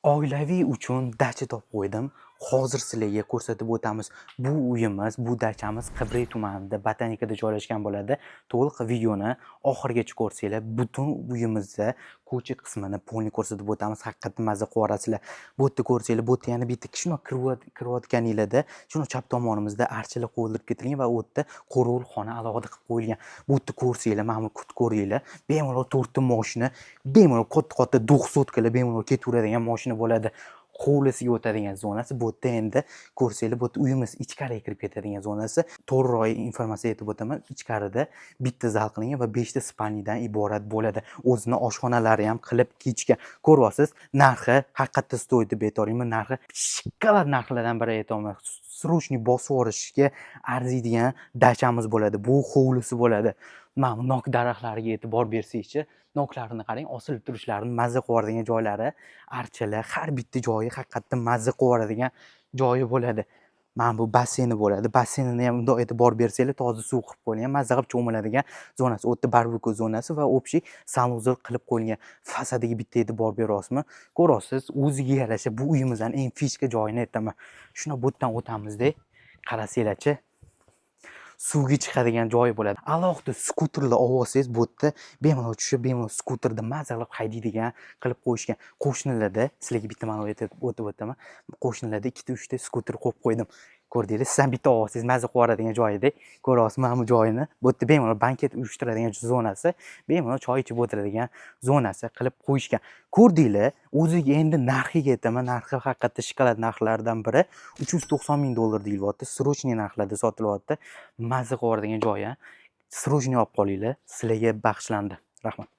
Oilaviy uchun dacha topib qo'ydim. Hozir sizlarga ko'rsatib o'tamiz. Bu uyimiz, bu dachamiz Qibray tumanida, Botanikada joylashgan bo'ladi. To'liq videoni oxirigacha ko'rsanglar, butun uyimizda ko'cha qismini polni ko'rsatib o'tamiz. Haqiqatdan mazza qilarasizlar. Bu yerda ko'rsanglar, bu yerda yana bitta shuna kirayotganinglarda, shuna chap tomonimizda archalar qo'yilib ketilgan va u yerda qo'rg'ul xona alohida qilib qo'yilgan. Bu yerda ko'rsanglar, mana bu ko'ringlar, bemalol 4 ta mashina, bemalol katta 200 kalar bemalol ketaveradigan mashina bo'ladi. Hovlisiga o'tadigan zonasi bu yerda endi ko'rsanglar, bu yerda uyimiz ichkariga kirib ketadigan zonasi. To'g'riroq informatsiya aytib o'taman. Ichkarida bitta zal qilingan va 5 ta spalniyadan iborat bo'ladi. O'zini oshxonalari ham qilib kechgan. Ko'ryapsiz, narxi haqiqatda stoydi deb aytolmayman. Narxi shikkalar narxlardan biri aytolmayman. Srochniy bosib yuborishga arziydigan dachamiz bo'ladi. Bu hovlisi bo'ladi. Mana nok daraxtlariga e'tibor bersangchi, noklarini qarang, osilib turishlarini mazza qilardigan joylari, archalar, har bitta joyi haqiqatdan mazza qilardigan joyi bo'ladi. Mana bu basseyni bo'ladi. Basseynini ham bunday e'tibor bersanglar, toza suv qilib qo'yilgan, mazza qilib cho'miladigan zonasi, u yerda barbekyu zonasi va общий sanuzel qilib qo'yilgan. Fasadiga bitta e'tibor beryapsizmi? Ko'rasiz, o'ziga yarasha bu uyimizdan eng fishka joyini aytaman. Shuna bu yerdan o'tamizda, qarasanglarchi. Suvga chiqadigan joyi bo'ladi. Alohida skuterlar olsangiz, bu yerda bemalol tushib, bemalol skuterda mazza qilib haydaydigan qilib qo'yishgan. Qo'shnilarda sizlarga bitta ma'lumot o'tib o'taman. Qo'shnilarda 2 ta 3 ta skuter qo'yib qo'ydim. Ko'rdinglar, siz ham bitta olsangiz mazza qilardigan joyida. Ko'ryapsiz mana bu joyini. Bu yerda bemalol banket uyushtiradigan zonasi, bemalol choy ichib o'tiradigan zonasi qilib qo'yishgan. Ko'rdinglar, o'ziga endi narxiga aytaman. Narxi haqiqatda shokolad narxlaridan biri. $390,000 deyilyapti. Srochniy narxlarda sotilyapti. Mazza qilardigan joyi. Srochniy olib qolinglar. Sizlarga bag'ishlandi. Rahmat.